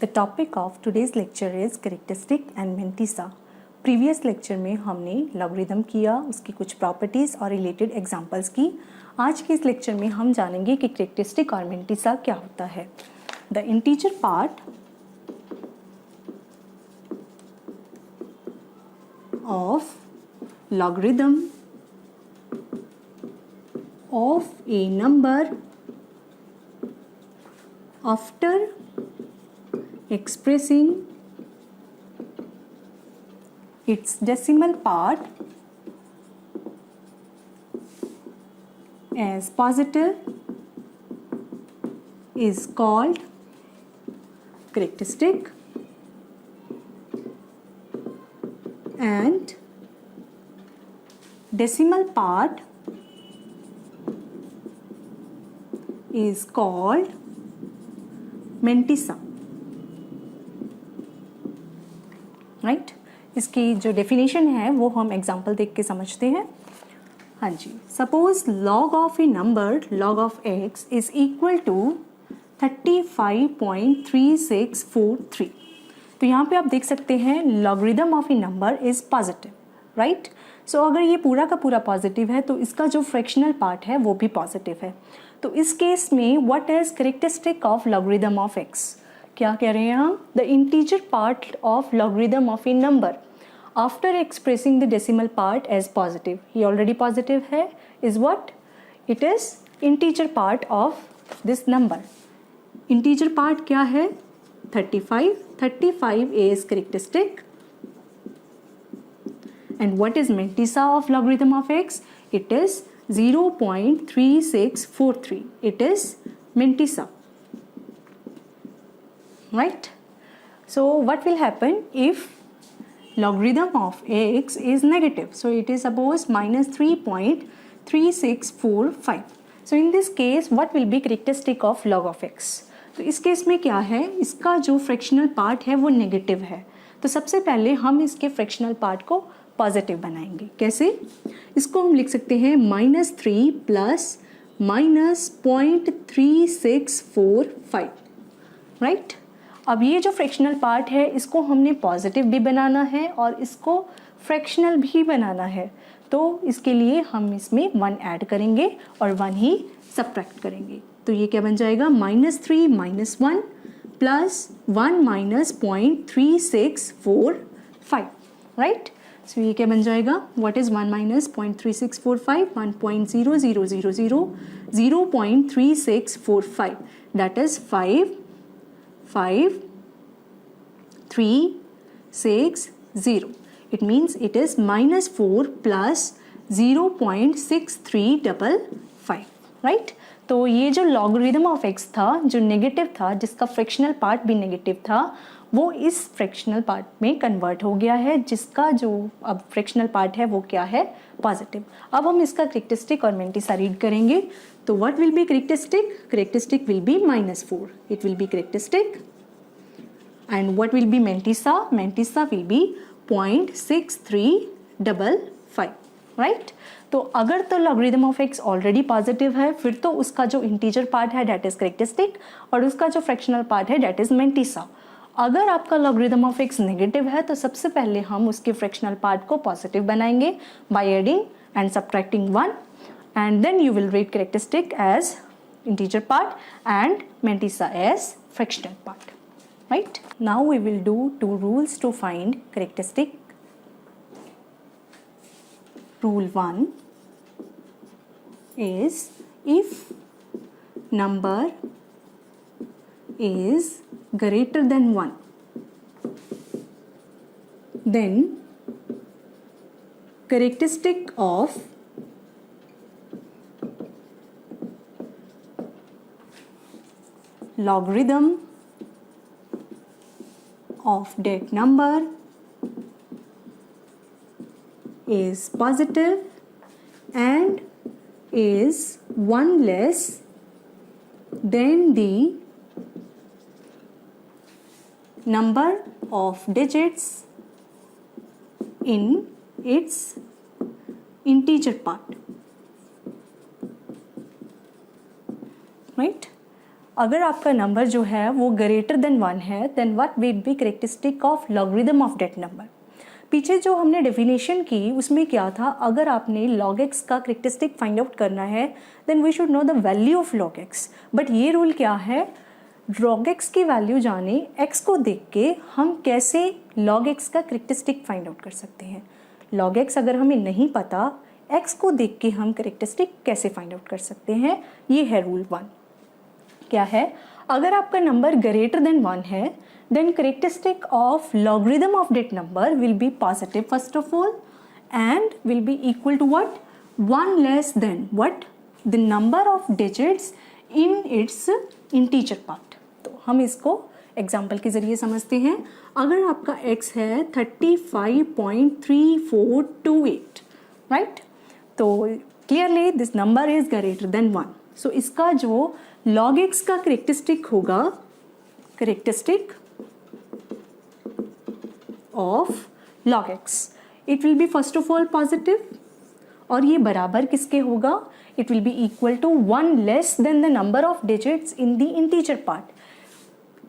The topic of today's lecture is characteristic and mantissa. Previous lecture में हमने logarithm किया, उसकी कुछ प्रॉपर्टीज़ और रिलेटेड एग्जांपल्स की. आज के इस लेक्चर में हम जानेंगे कि characteristic और mantissa क्या होता है. The integer part of logarithm of a number after expressing its decimal part as positive is called characteristic, and decimal part is called mantissa. Right इसकी जो डेफिनेशन है वो हम एग्जांपल देख के समझते हैं. हाँ जी, suppose log of a number log of x is equal to 35.3643. तो यहाँ पे आप देख सकते हैं logarithm of a number is positive, right. So अगर ये पूरा का पूरा पॉजिटिव है तो इसका जो फ्रैक्शनल पार्ट है वो भी पॉजिटिव है. तो इस केस में what is characteristic of logarithm of x, क्या कह रहे हैं हम, the integer part of logarithm of a number after expressing the decimal part as positive. ये ऑलरेडी पॉजिटिव है, is what, it is integer part of this number. Integer part क्या है, 35 is characteristic. And what is mantissa of logarithm of x, it is 0.3643. it is mantissa. Right? So what will happen if logarithm of x is negative? So it is suppose minus 3.3645. So in this case what will be characteristic of log of x? तो इस case में क्या है, इसका जो fractional part है वो negative है. तो सबसे पहले हम इसके फ्रैक्शनल पार्ट को पॉजिटिव बनाएंगे. कैसे, इसको हम लिख सकते हैं -3 प्लस -0.3645. राइट. अब ये जो फ्रैक्शनल पार्ट है इसको हमने पॉजिटिव भी बनाना है और इसको फ्रैक्शनल भी बनाना है. तो इसके लिए हम इसमें 1 ऐड करेंगे और 1 ही सब्ट्रैक्ट करेंगे. तो ये क्या बन जाएगा, -3 - 1 प्लस 1 माइनस 0.3645. राइट. सो ये क्या बन जाएगा, what is 1 minus 0.3645, 1.0000 0.3645, that is 55360. It means it is -4 plus 0.6355. Right. तो ये जो लॉगरिथम ऑफ एक्स था जो नेगेटिव था, जिसका फ्रैक्शनल पार्ट भी नेगेटिव था, वो इस फ्रैक्शनल पार्ट में कन्वर्ट हो गया है, जिसका जो अब फ्रैक्शनल पार्ट है वो क्या है, पॉजिटिव. अब हम इसका कैरेक्टरिस्टिक और mantissa रीड करेंगे. तो what will be characteristic, characteristic will be -4, it will be characteristic. And what will be mantissa? Mantissa will be 0.6355. Right. तो अगर तो logarithm of x already positive है, फिर तो उसका जो इंटीजर पार्ट है दैट इज कैरेक्टरिस्टिक और उसका जो फ्रैक्शनल पार्ट है दैट इज mantissa. अगर आपका लॉगरिथम ऑफ एक्स नेगेटिव है तो सबसे पहले हम उसके फ्रैक्शनल पार्ट को पॉजिटिव बनाएंगे by adding and subtracting 1, and then you will read characteristic as integer part and mantissa as fractional part. Right. Now we will do 2 rules to find characteristic. Rule 1 is if number is greater than 1, then characteristic of logarithm of that number is positive and is 1 less than the number of digits in its integer part. Right. अगर आपका number जो है वो greater than 1 है then what will be characteristic of logarithm of that number. पीछे जो हमने definition की उसमें क्या था, अगर आपने log x का कैरेक्टरिस्टिक फाइंड आउट करना है then we should know the value of log x। But ये रूल क्या है, log x की वैल्यू जाने x को देख के हम कैसे log x का कैरेक्टरिस्टिक फाइंड आउट कर सकते हैं। log x अगर हमें नहीं पता, x को देख के हम कैरेक्टरिस्टिक कैसे फाइंड आउट कर सकते हैं, ये है रूल 1। क्या है, अगर आपका नंबर ग्रेटर देन 1 है then characteristic of logarithm of that number will be positive first of all and will be equal to what, 1 less than what, the number of digits in its integer part। तो हम इसको example के जरिए समझते हैं। अगर आपका x है 35.3428 राइट, तो clearly this number is greater than 1। सो इसका जो log x का करेक्टरिस्टिक होगा, characteristic of log x, it will be first of all positive और ये बराबर किसके होगा, it will be equal to 1 less than the number of digits in the integer part।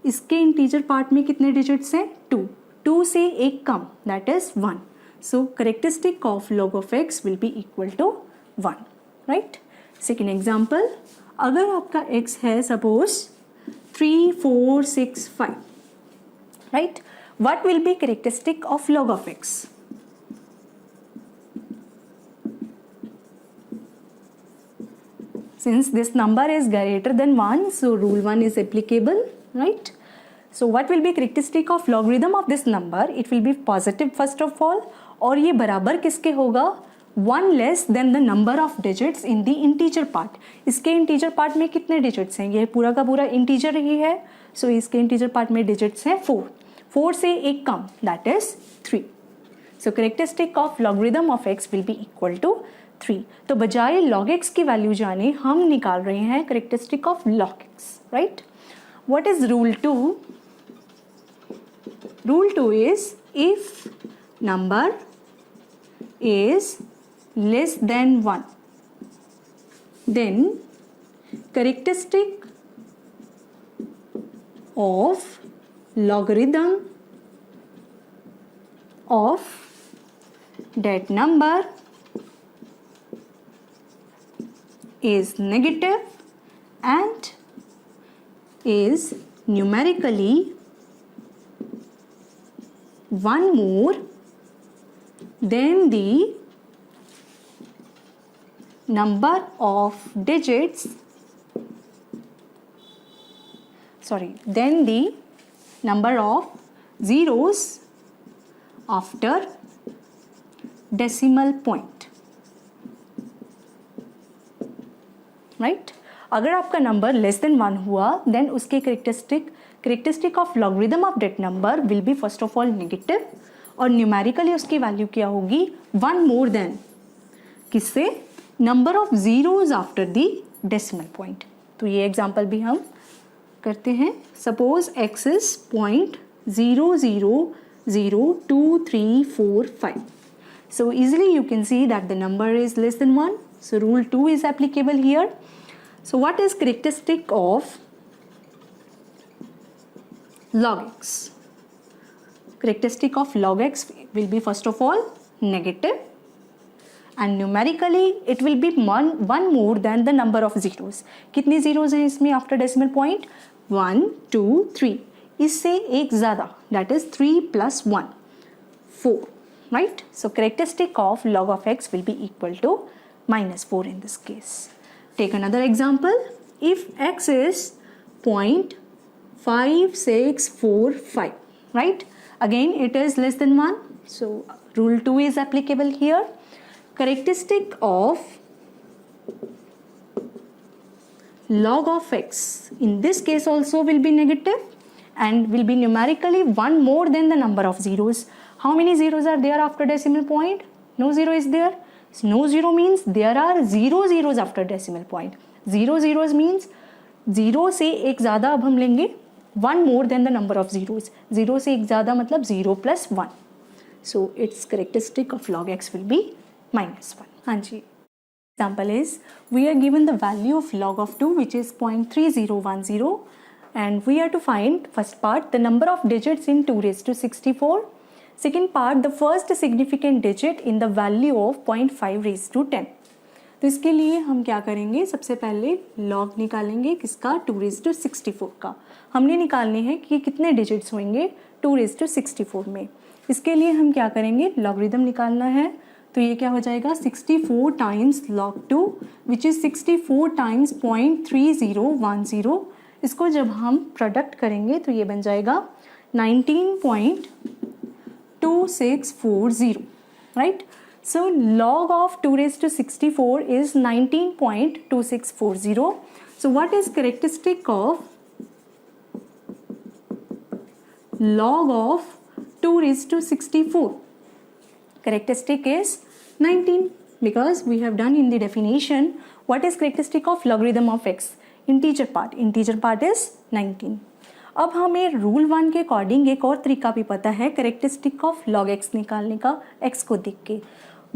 इसके integer part में कितने digits हैं, 2 से एक कम, that is 1। so characteristic of log of x will be equal to 1 right। second example, अगर आपका x है suppose 3465 right, what will be characteristic of log of x? Since this number is greater than 1, so rule 1 is applicable, right? So what will be characteristic of logarithm of this number? It will be positive first of all, और ये बराबर किसके होगा, 1 less than the number of digits in the integer part। इसके integer part में कितने digits हैं, ये पूरा का पूरा integer ही है, so इसके integer part में digits हैं 4 से एक कम, that is 3। so characteristic of logarithm of x will be equal to 3। तो बजाय log x की वैल्यू जाने हम निकाल रहे हैं characteristic of log x, right? what is rule 2? rule 2 is if number is less than 1 then characteristic of logarithm of that number is negative and is numerically one more than the number of digits, then the number of zeros after decimal point, right? अगर आपका number less than 1 हुआ then उसके characteristic of logarithm of that number will be first of all negative और numerically उसकी value क्या होगी, 1 more than किससे, number of zeros after the decimal point. तो ये एग्जांपल भी हम करते हैं। Suppose x is 0.000235। so easily you can see that the number is less than 1, so rule 2 is applicable here। so what is characteristic of log x? characteristic of log x will be first of all negative and numerically it will be one more than the number of zeros। कितनी zeros हैं इसमें after decimal point, 1 2 3, इससे एक ज़्यादा, that is 3 plus 1 4, right? so characteristic of log of x will be equal to -4 in this case। take another example, if x is 0.5645, right? again it is less than 1, so rule 2 is applicable here। characteristic of log of x in this case also will be negative and will be numerically 1 more than the number of zeros। how many zeros are there after decimal point? no zero is there, so no zero means there are 0 zeros after decimal point। 0 zeros means 0 से एक ज़्यादा, अब हम लेंगे 1 more than the number of zeros। 0 से एक ज़्यादा मतलब 0 plus 1, so its characteristic of log x will be -1। हाँ जी। Example is, we are given the value of log of 2 which is 0.3010 and we are to find first part the number of digits in 2 raised to 64. Second part the first significant digit in the value of 0.5 raised to 10. तो इसके लिए हम क्या करेंगे, सबसे पहले log निकालेंगे किसका, 2 raised to 64 का. हमने निकालने हैं कि कितने डिजिट्स होंगे 2 raised to 64 में. इसके लिए हम क्या करेंगे, लॉगरिथम निकालना है. तो ये क्या हो जाएगा, 64 times log 2 which is 64 times 0.3010. इसको जब हम प्रोडक्ट करेंगे तो ये बन जाएगा 19.2640, right. So log of 2 raised to 64 is 19.2640. So what is characteristic of log of 2 raised to 64? Characteristic is 19 because we have done in the definition what is characteristic of logarithm of x, integer part is 19. अब हमें rule 1 के according एक और तरीका भी पता है characteristic of log x निकालने का, x को देख के.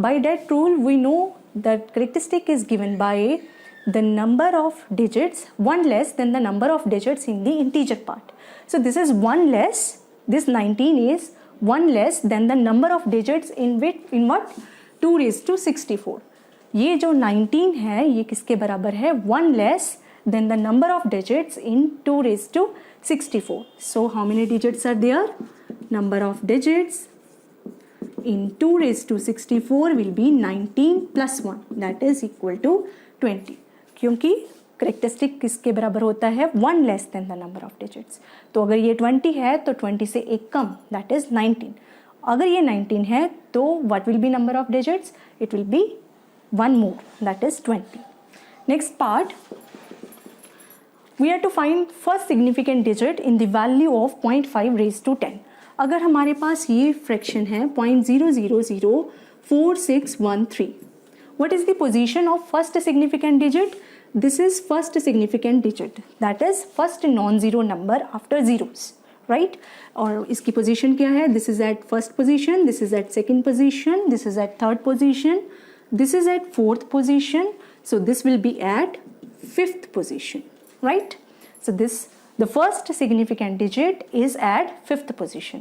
By that rule we know that characteristic is given by the number of digits 1 less than the number of digits in the integer part. So this is 1 less, this 19 is 1 less than the number of digits in what 2 raised to 64. ये जो 19 है ये किसके बराबर है, 1 less than the number of digits in 2 raised to 64. So how many digits are there? Number of digits in 2 raised to 64 will be 19 plus 1 that is equal to 20. क्योंकि characteristic किसके बराबर होता है, 1 less than the number of digits. तो अगर ये 20 है तो 20 से एक कम दैट इज 19. अगर ये 19 है तो what will be number of digits, it will be 1 more that is 20. Next part, we are to find first significant digit in the value of 0.5 raise to 10. अगर हमारे पास ये फ्रैक्शन है 0.0004613, what is the position of first significant digit? This is first significant digit, that is first non-zero number after zeros, right? और इसकी position क्या है, this is at first position, this is at second position, this is at third position, this is at fourth position, so this will be at fifth position, right? So the first significant digit is at fifth position.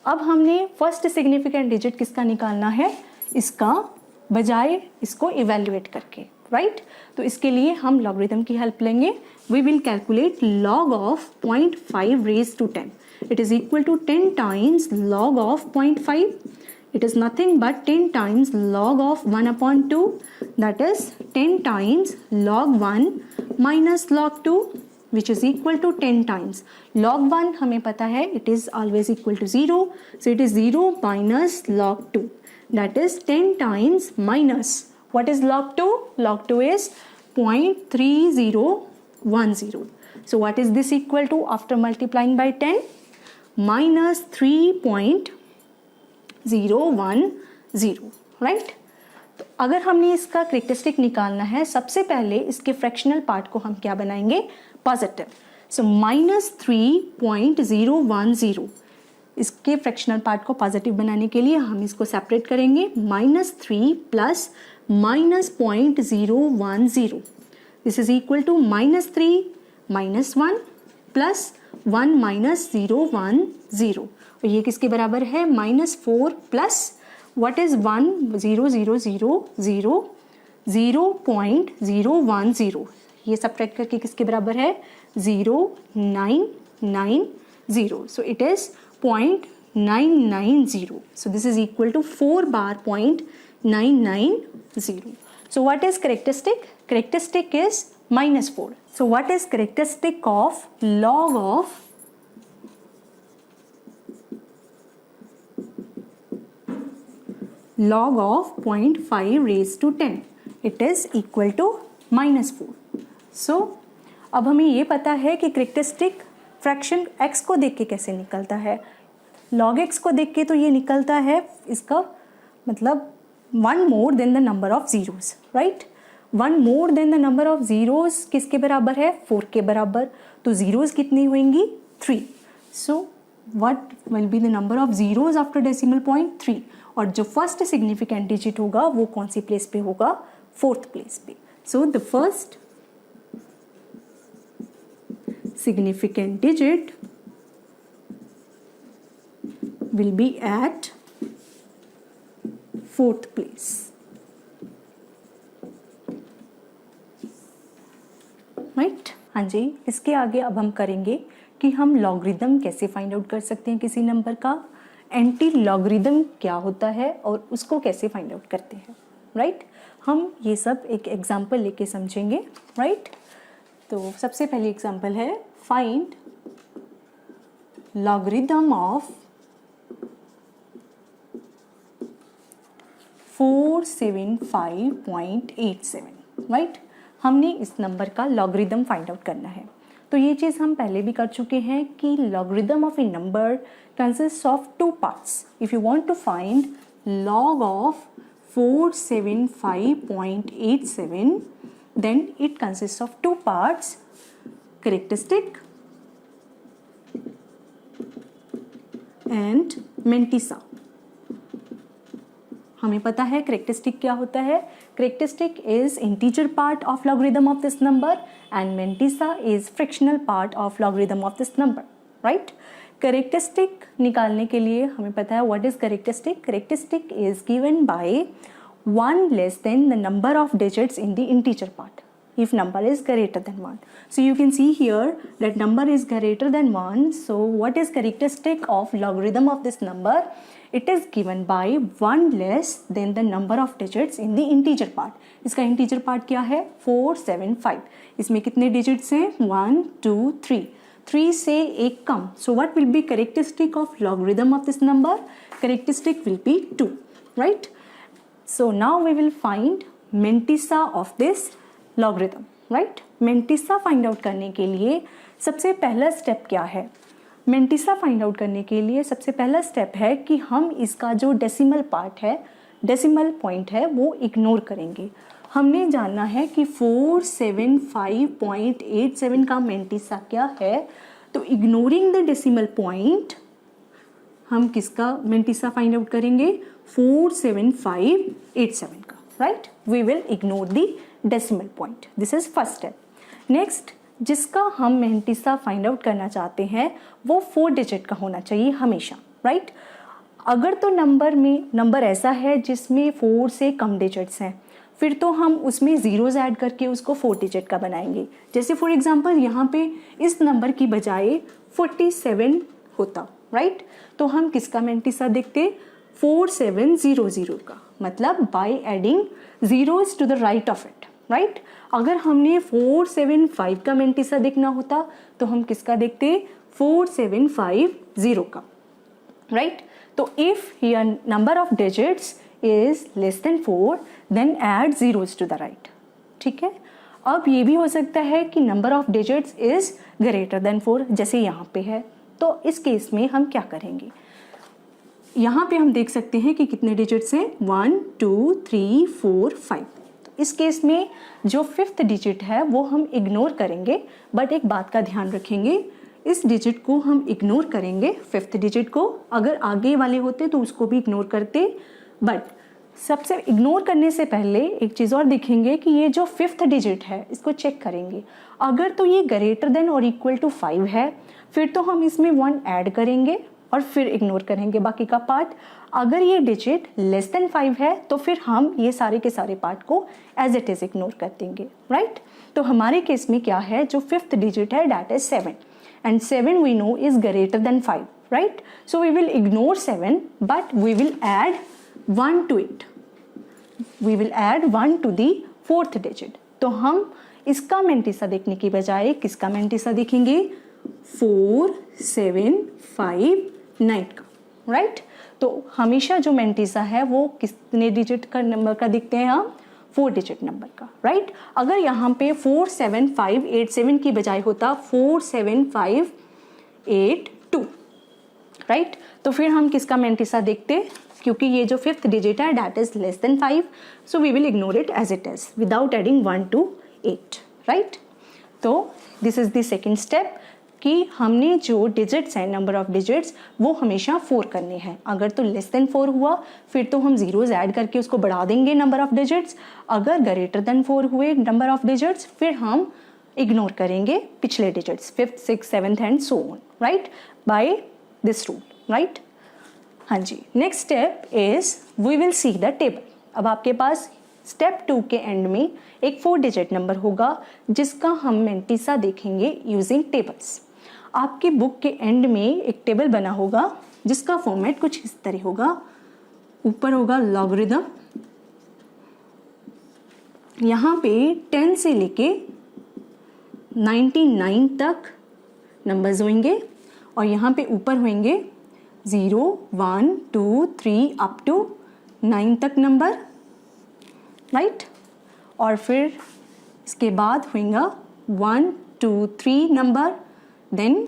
अब हमने first significant digit किसका निकालना है, इसका बजाय इसको evaluate करके, right. तो इसके लिए हम लॉगरिथम की हेल्प लेंगे. We will calculate log of 0.5 raise to 10. It is equal to 10 times log of 0.5. It is nothing but 10 times log of 1/2 that is 10 times log 1 minus log 2 which is equal to 10 times log 1. हमें पता है it is always equal to 0, so it is 0 minus log 2. That is 10 times minus, what is log 2? Log 2 is 0.3010. So what is this equal to after multiplying by 10? Minus 3.010, right? तो अगर हमने इसका characteristic निकालना है, सबसे पहले इसके fractional part को हम क्या बनाएंगे, पॉजिटिव. सो माइनस 3.010, इसके फ्रैक्शनल पार्ट को पॉजिटिव बनाने के लिए हम इसको सेपरेट करेंगे. -3 plus -0.010, this is equal to -3 -1 plus 1 minus 010. और ये किसके बराबर है, -4 प्लस what is 1 0 0 0 0 0.010. ये सब्ट्रैक्ट करके किसके बराबर है, 0.990. So it is 0.990. So this is equal to 4 बार 0.990. So what is characteristic? Characteristic is -4. So what is characteristic of log of log of 0.5 raised to 10, it is equal to -4. So अब हमें ये पता है कि करेक्टरिस्टिक फ्रैक्शन x को देख के कैसे निकलता है. log x को देख के तो ये निकलता है, इसका मतलब 1 more than the number of zeros, right? 1 more than the number of zeros किसके बराबर है, 4 के बराबर. तो zeros कितनी होंगी, 3. So what will be the number of zeros after decimal point, 3. और जो फर्स्ट सिग्निफिकेंट डिजिट होगा वो कौन सी प्लेस पे होगा, फोर्थ प्लेस पे. So the first significant digit will be at fourth place. Right. हाँ जी, इसके आगे अब हम करेंगे कि हम लॉगरिदम कैसे फाइंड आउट कर सकते हैं किसी नंबर का, एंटी लॉगरिदम क्या होता है और उसको कैसे फाइंड आउट करते हैं. राइट. हम ये सब एक एग्जाम्पल लेके समझेंगे. राइट. तो सबसे पहले एग्जाम्पल है फाइंड लॉगरिदम ऑफ 475.87. राइट. हमने इस नंबर का लॉगरिदम फाइंड आउट करना है. तो ये चीज़ हम पहले भी कर चुके हैं कि logarithm of a number consist of two parts. If you want to find log of 475.87 then it consists of two parts, characteristic and mantissa. हमें पता है characteristic क्या होता है. characteristic is integer part of logarithm of this number and mantissa is fractional part of logarithm of this number. right. characteristic निकालने के लिए हमें पता है what is characteristic. characteristic is given by 1 less than the number of digits in the integer part if number is greater than 1. So you can see here that number is greater than 1. So what is characteristic of logarithm of this number? It is given by 1 less than the number of digits in the integer part. इसका integer part क्या है? 475. इसमें कितने digits हैं? 1 2 3. 3 से एक कम. So what will be characteristic of logarithm of this number? Characteristic will be 2. Right. So now we will find mantissa of this logarithm. Right. mantissa find out करने के लिए सबसे पहला स्टेप क्या है? mantissa find out करने के लिए सबसे पहला स्टेप है कि हम इसका जो डेसिमल पार्ट है, डेसिमल पॉइंट है, वो इग्नोर करेंगे. हमने जानना है कि 475.87 का mantissa क्या है. तो इग्नोरिंग द डेसिमल पॉइंट हम किसका mantissa फाइंड आउट करेंगे? 475.87 का. Right. We will ignore the decimal point. This is first step. Next, जिसका हम mantissa फाइंड आउट करना चाहते हैं वो 4 डिजिट का होना चाहिए हमेशा. राइट. अगर तो नंबर ऐसा है जिसमें 4 से कम डिजिट्स हैं, फिर तो हम उसमें ज़ीरोज़ ऐड करके उसको 4 डिजिट का बनाएंगे. जैसे फॉर एग्जांपल यहाँ पे इस नंबर की बजाय 47 होता. राइट. तो हम किसका mantissa देखते? 4700 का. मतलब by adding zeros to the right of it. Right. अगर हमने 475 का mantissa देखना होता तो हम किसका देखते? 4750 का. राइट. तो if your number of digits is less than 4 then add zeros to the right. ठीक है. अब ये भी हो सकता है कि number of digits is greater than 4 जैसे यहाँ पे है. तो इस केस में हम क्या करेंगे? यहाँ पे हम देख सकते हैं कि कितने डिजिट्स हैं? 1 2 3 4 5. तो इस केस में जो 5th डिजिट है वो हम इग्नोर करेंगे. बट एक बात का ध्यान रखेंगे, इस डिजिट को हम इग्नोर करेंगे, 5th डिजिट को. अगर आगे वाले होते तो उसको भी इग्नोर करते. बट सबसे इग्नोर करने से पहले एक चीज़ और देखेंगे कि ये जो 5th डिजिट है इसको चेक करेंगे. अगर तो ये ग्रेटर देन और इक्वल टू 5 है फिर तो हम इसमें 1 ऐड करेंगे और फिर इग्नोर करेंगे बाकी का पार्ट. अगर ये डिजिट लेस देन 5 है तो फिर हम ये सारे के सारे पार्ट को एज इट इज़ इग्नोर कर देंगे. राइट. तो हमारे केस में क्या है? जो 5th डिजिट है that is 7 and 7 we know is greater than 5. Right. So we will ignore 7 but we will add 1 to it. We will add 1 to the 4th digit. तो हम इसका mantissa देखने की बजाय किसका mantissa देखेंगे? 4759 का. राइट. तो हमेशा जो mantissa है वो कितने डिजिट का नंबर का दिखते हैं? हम 4 डिजिट नंबर का. राइट. अगर यहाँ पे 47587 की बजाय होता 47582. राइट. तो फिर हम किसका mantissa देखते? क्योंकि ये जो 5th डिजिट है that is less than 5, so we will ignore it as it is without adding 1 to 8. Right. तो this is the second step कि हमने जो डिजिट्स हैं, नंबर ऑफ डिजिट्स, वो हमेशा 4 करने हैं। अगर तो लेस देन 4 हुआ फिर तो हम जीरोज ऐड करके उसको बढ़ा देंगे नंबर ऑफ डिजिट्स। अगर ग्रेटर देन 4 हुए नंबर ऑफ डिजिट्स फिर हम इग्नोर करेंगे पिछले digits, 5th 6th 7th and so on, right, by this rule, right. हाँ जी, next step is we will see the table. अब आपके पास स्टेप 2 के एंड में एक 4 डिजिट नंबर होगा जिसका हम मेंटिसा देखेंगे यूजिंग टेबल्स। आपकी बुक के एंड में एक टेबल बना होगा जिसका फॉर्मेट कुछ इस तरह होगा। ऊपर होगा लॉगरिथम, यहाँ पे 10 से लेके 99 तक नंबर्स होंगे और यहाँ पे ऊपर होंगे 0 1 2 3 अप टू 9 तक नंबर, राइट। और फिर इसके बाद होगा 1 2 3 नंबर, देन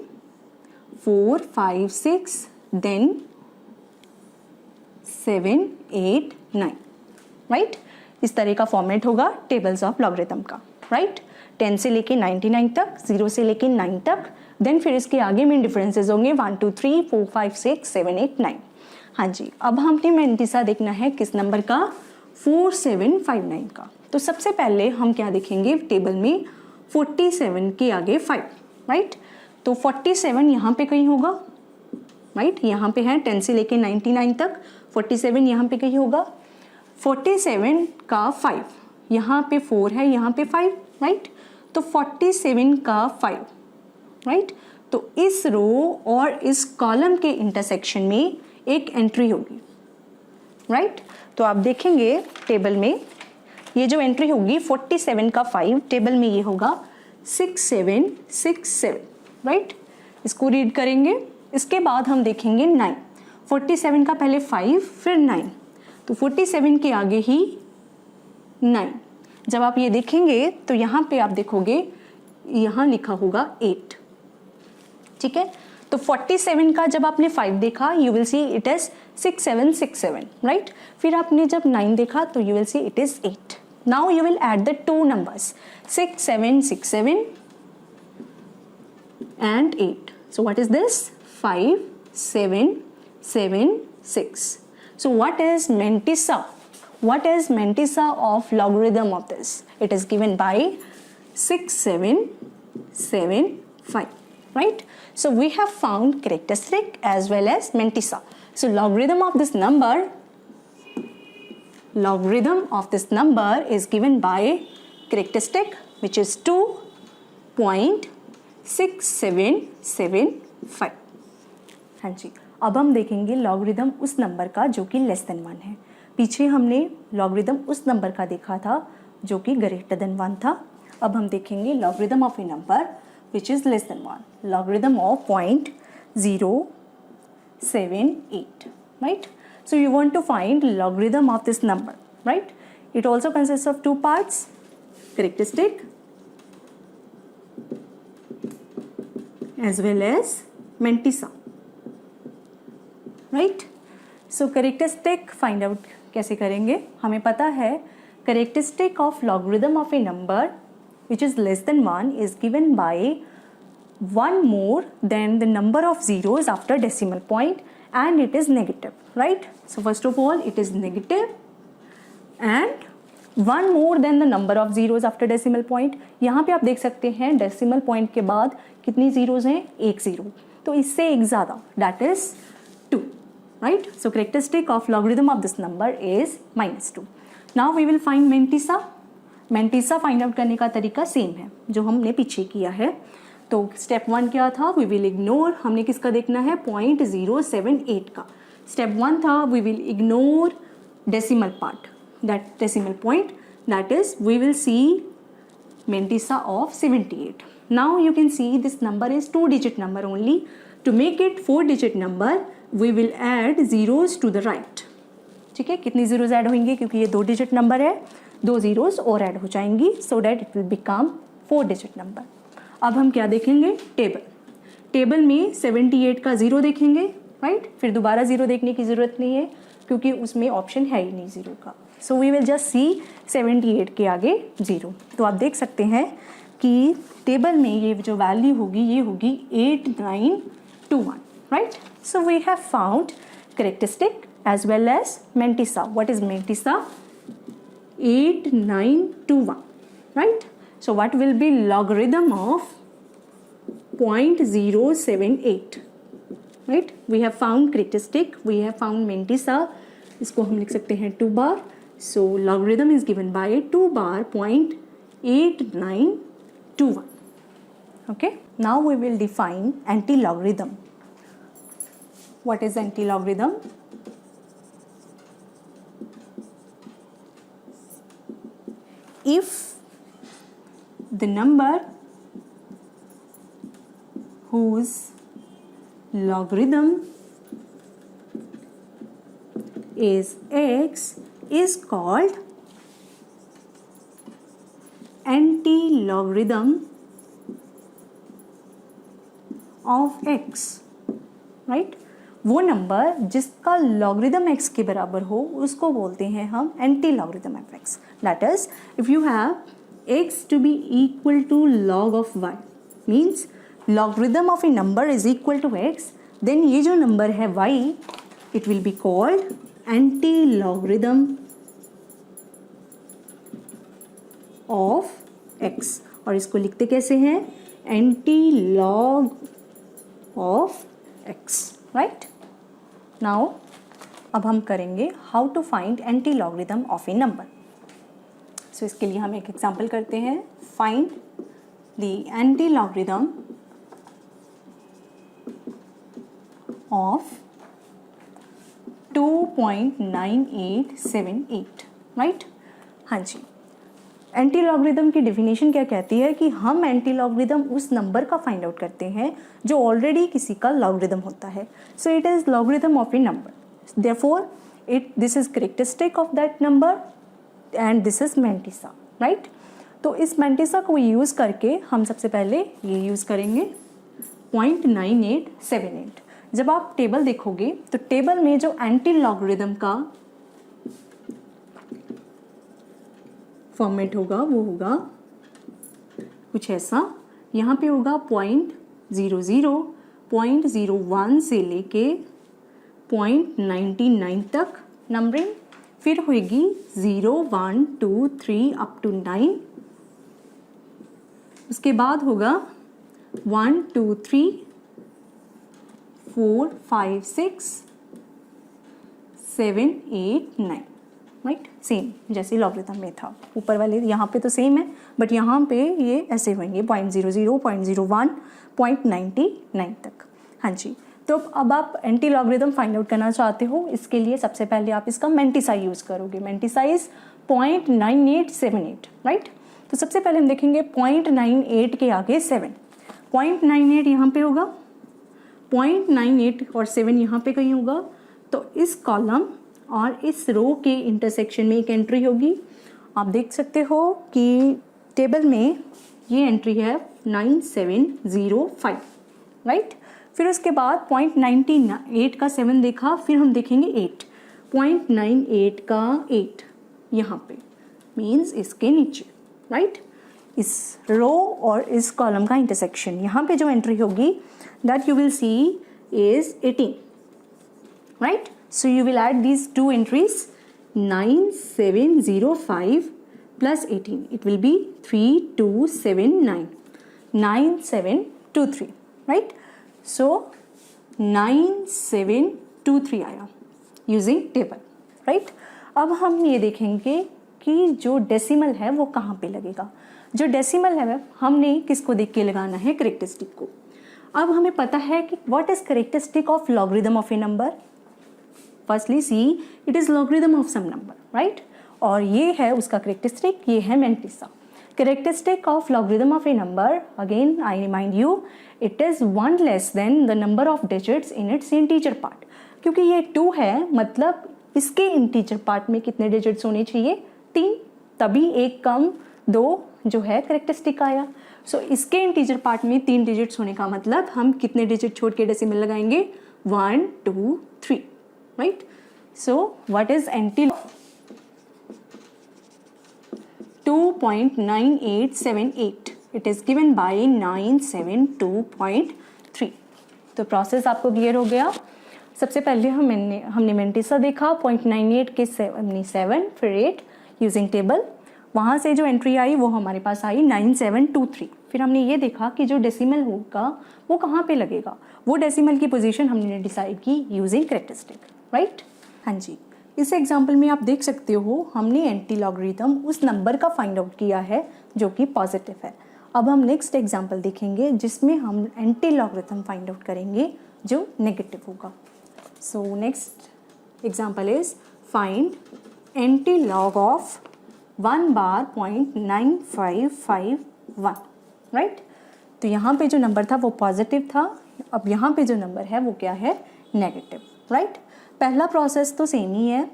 4 5 6, देन 7 8 9, राइट। इस तरह का फॉर्मेट होगा टेबल्स ऑफ लॉगरिथम का, राइट। 10 से लेके 99 तक, 0 से लेके 9 तक, देन फिर इसके आगे मेन डिफरेंसेस होंगे 1 2 3 4 5 6 7 8 9। हाँ जी, अब हमने मेंटिसा देखना है किस नंबर का, 4759 का। तो सबसे पहले हम क्या देखेंगे टेबल में, 47 के आगे 5, राइट। तो 47 यहाँ पे कहीं होगा, राइट, यहाँ पे है 10 से लेके 99 तक, 47 यहाँ पे कहीं होगा। 47 का 5, यहाँ पे 4 है, यहाँ पे 5, राइट। तो 47 का 5, राइट। तो इस रो और इस कॉलम के इंटरसेक्शन में एक एंट्री होगी, राइट। तो आप देखेंगे टेबल में ये जो एंट्री होगी 47 का 5, टेबल में ये होगा 6767, राइट। इसको रीड करेंगे। इसके बाद हम देखेंगे 9, 47 का पहले 5 फिर 9, तो 47 के आगे ही 9। जब आप ये देखेंगे तो यहाँ पे आप देखोगे यहाँ लिखा होगा 8, ठीक है। तो 47 का जब आपने 5 देखा you will see it is 6767, right. फिर आपने जब 9 देखा तो you will see it is 8। Now you will add the 2 numbers 6767 and 8. So what is this? 5776. So what is meantissa? What is meantissa of logarithm of this? It is given by 6775, right? So we have found characteristic as well as meantissa. So logarithm of this number is given by characteristic which is 2.6775. हाँ जी, अब हम देखेंगे logarithm उस number का जो कि less than 1 है। पीछे हमने लॉगरिथम उस नंबर का देखा था जो कि ग्रेटर देन 1 था। अब हम देखेंगे logarithm of a number which is less than 1, logarithm of 0.078, right? So you want to find logarithm of this number, right? It also consists of 2 parts, characteristic as well as meantissa, right? So characteristic find out कैसे करेंगे, हमें पता है characteristic of logarithm of a number which is less than 1 is given by 1 more than the number of zeros after decimal point and it is negative, right? So first of all it is negative and 1 more than the number of zeros after decimal point. यहाँ पे आप देख सकते हैं decimal point के बाद कितनी zeros हैं, 1 0, तो इससे एक ज़्यादा, that is 2, right? So characteristic of logarithm of this number is -2. Now we will find meantissa. Meantissa find out करने का तरीका सेम है जो हमने पीछे किया है। तो स्टेप 1 क्या था, वी विल इग्नोर, हमने किसका देखना है 0.078 का। स्टेप 1 था we will ignore decimal part, that decimal point, that is we will see meantissa of 78. Now you can see this number is 2-digit number only. To make it 4-digit number we will add zeros to the right. ठीक है, कितनी zeros add होंगे, क्योंकि ये 2-digit number है, 2 zeros और add हो जाएंगी so that it will become 4-digit number. अब हम क्या देखेंगे, टेबल में 78 का 0 देखेंगे, राइट। फिर दोबारा 0 देखने की ज़रूरत नहीं है क्योंकि उसमें ऑप्शन है ही नहीं 0 का। So we will just see 78 के आगे 0। तो आप देख सकते हैं कि टेबल में ये जो वैल्यू होगी ये होगी 8921, right. So we have found characteristic as well as mantissa. What is mantissa? 8921, right? So what will be logarithm of 0.078, right? We have found characteristic, we have found Mentisa. इसको हम लिख सकते हैं 2 bar. So logarithm is given by 2 bar 0.8921. Okay. Now we will define anti-logarithm. What is anti-logarithm? If the number whose logarithm is x is called anti-logarithm of x, right? वो number जिसका logarithm x के बराबर हो उसको बोलते हैं हम anti logarithm of x. That is if you have x to be equal to log of y, means logarithm of a number is equal to x, then ये जो नंबर है y, it will be called anti-logarithm of x. और इसको लिखते कैसे हैं? anti-log of x, right? Now अब हम करेंगे how to find anti-logarithm of a number. So इसके लिए हम एक एग्जाम्पल करते हैं. Find the anti-logarithm of 2.9878, right? हाँ जी. एंटी लॉगरिदम की डेफिनेशन क्या कहती है कि हम एंटी लॉगरिदम उस नंबर का फाइंड आउट करते हैं जो ऑलरेडी किसी का लॉगरिदम होता है. So it is logarithm of a number. Therefore this is characteristic of that number and this is mantissa, right? तो इस मेंटिसा को यूज़ करके हम सबसे पहले ये यूज़ करेंगे 0.9878. जब आप टेबल देखोगे तो टेबल में जो एंटी लॉगरिदम का फॉर्मेट होगा वो होगा कुछ ऐसा. यहाँ पे होगा 0.00, 0.01 से लेके 0.99 तक नंबरिंग. फिर होगी 0, 1, 2, 3 अप टू 9. उसके बाद होगा 1, 2, 3, 4, 5, 6, 7, 8, 9, राइट? सेम जैसे लॉगरिथम में था. ऊपर वाले यहाँ पे तो सेम है बट यहाँ पे ये ऐसे होंगे 0.00, 0.01, 0.99 तक. हाँ जी. तो अब आप एंटी लॉगरिथम फाइंड आउट करना चाहते हो, इसके लिए सबसे पहले आप इसका मेंटिसा यूज़ करोगे. Mantissa is 0.9878, right? तो सबसे पहले हम देखेंगे 0.98 के आगे 7. 0.98 यहाँ पे होगा, 0.98 और 7 यहाँ पे कहीं होगा. तो इस कॉलम और इस रो के इंटरसेक्शन में एक एंट्री होगी. आप देख सकते हो कि टेबल में ये एंट्री है 9705, राइट? फिर उसके बाद 0.98 का 7 देखा, फिर हम देखेंगे 8. 0.98 का 8 यहाँ पे मीन्स इसके नीचे, राइट? इस रो और इस कॉलम का इंटरसेक्शन यहाँ पे जो एंट्री होगी that you will see is 18, right? So you will add these two entries 9705 plus 18. It will be 3279, 9723, right? So 9723 आया using table, right? अब हम ये देखेंगे कि जो डेसिमल है वो कहाँ पे लगेगा. जो डेसिमल है हमने किसको देख के लगाना है? करेक्टरिस्टिक को. अब हमें पता है कि what is characteristic of logarithm of a number. Firstly see it is logarithm of some number, right? और ये है उसका करेक्टरिस्टिक, ये है mantissa. Characteristic of logarithm of a number, again I remind you, it is 1 less than the number of digits in its integer part. क्योंकि ये 2 है मतलब इसके इंटीजर पार्ट में कितने डिजिट्स होने चाहिए? 3. तभी एक कम 2 जो है करेक्टरिस्टिक आया. सो इसके इंटीजर पार्ट में 3 डिजिट्स होने का मतलब हम कितने डिजिट छोड़ के डेसिमल लगाएंगे? 1, 2, 3, right? So what is anti? 2.9878. It is given by 972.3। तो प्रोसेस आपको क्लियर हो गया। सबसे पहले हमने मेंटिसा देखा 0.98 के 77 फिर 8 यूजिंग टेबल, वहाँ से जो एंट्री आई वो हमारे पास आई 9723। फिर हमने ये देखा कि जो डेसिमल होगा वो कहाँ पे लगेगा, वो डेसिमल की पोजीशन हमने डिसाइड की यूजिंग कैरेक्टरिस्टिक, राइट। हाँ जी, इस एग्जाम्पल में आप देख सकते हो हमने एंटी लॉगरिथम उस नंबर का फाइंड आउट किया है जो कि पॉजिटिव है। अब हम नेक्स्ट एग्जाम्पल देखेंगे जिसमें हम एंटी लॉगरिथम फाइंड आउट करेंगे जो नेगेटिव होगा। So next example is find anti log of 1 bar 0.9551, right. तो यहाँ पे जो नंबर था वो पॉजिटिव था, अब यहाँ पे जो नंबर है वो क्या है, नेगेटिव, राइट। पहला प्रोसेस तो सेम ही है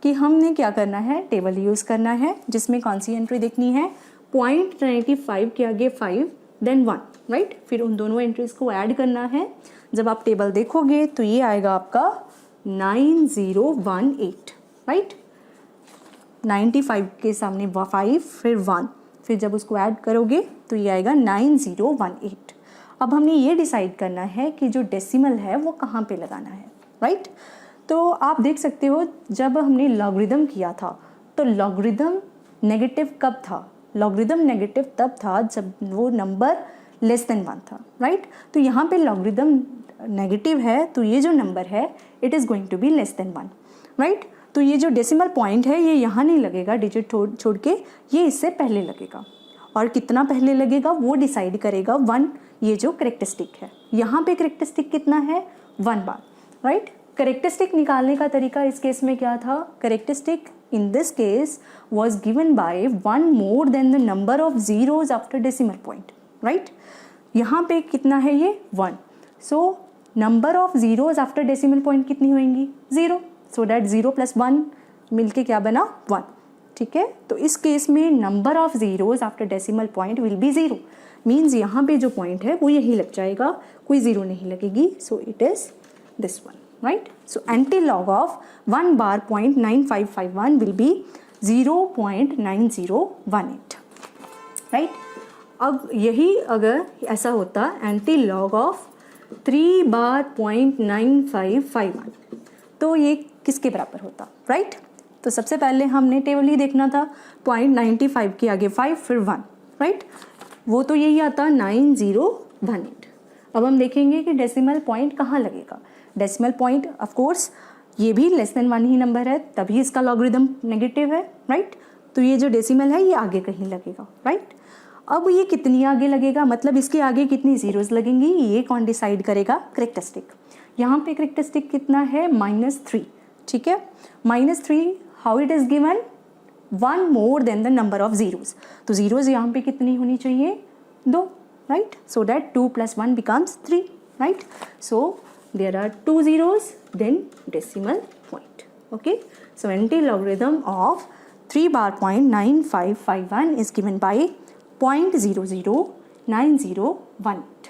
कि हमने क्या करना है, टेबल यूज़ करना है जिसमें कौन सी एंट्री देखनी है, 0.95 के आगे 5 देन 1, राइट। फिर उन दोनों एंट्रीज को ऐड करना है। जब आप टेबल देखोगे तो ये आएगा आपका 9018, राइट। 95 के सामने 5 फिर 1, फिर जब उसको ऐड करोगे तो ये आएगा 9018। अब हमने ये डिसाइड करना है कि जो डेसिमल है वो कहाँ पे लगाना है, राइट। तो आप देख सकते हो जब हमने लॉगरिथम किया था तो लॉगरिथम नेगेटिव कब था, लॉगरिथम नेगेटिव तब था जब वो नंबर लेस देन 1 था, राइट। तो यहाँ पे लॉगरिथम नेगेटिव है तो ये जो नंबर है it is going to be less than 1, right. तो ये जो डेसिमल पॉइंट है ये यहाँ नहीं लगेगा डिजिट छोड़ के, ये इससे पहले लगेगा। और कितना पहले लगेगा वो डिसाइड करेगा 1, ये जो करेक्टरिस्टिक है। यहाँ पे करेक्टरिस्टिक कितना है, 1 बार, राइट। करेक्टरिस्टिक निकालने का तरीका इस केस में क्या था, characteristic in this case was given by 1 more than the number of zeros after decimal point, right। यहाँ पे कितना है ये 1, so number of zeros after decimal point कितनी होंगी 0, so that 0 plus 1 मिलके क्या बना 1, ठीक है। तो इस केस में number of zeros after decimal point will be 0, means यहाँ पे जो point है वो यही लग जाएगा, कोई 0 नहीं लगेगी, so it is this one, right। So anti-log of 1 bar 0.9551 will be 0.9018, right। अब यही अगर ऐसा होता anti-log of 3 bar 0.9551 तो ये किसके बराबर होता, राइट। तो सबसे पहले हमने टेबल ही देखना था, 0.95 के आगे 5 फिर 1, राइट। वो तो यही आता 9018। अब हम देखेंगे कि डेसिमल पॉइंट कहाँ लगेगा। डेसिमल पॉइंट ऑफ कोर्स ये भी लेस देन 1 ही नंबर है, तभी इसका लॉगरिथम नेगेटिव है, राइट। तो ये जो डेसिमल है ये आगे कहीं लगेगा, राइट। अब ये कितनी आगे लगेगा, मतलब इसके आगे कितनी जीरोस लगेंगी, ये कौन डिसाइड करेगा, करेक्टरिस्टिक। यहाँ पे करेक्टरिस्टिक कितना है, -3, ठीक है। -3 how it is given, 1 more than the number of zeros. तो जीरोस यहाँ पे कितनी होनी चाहिए, 2, right. So that 2 + 1 becomes 3, right. So there are 2 zeros then decimal point, okay। So anti-logarithm of 3 bar 0.9551 is given by 0.009018।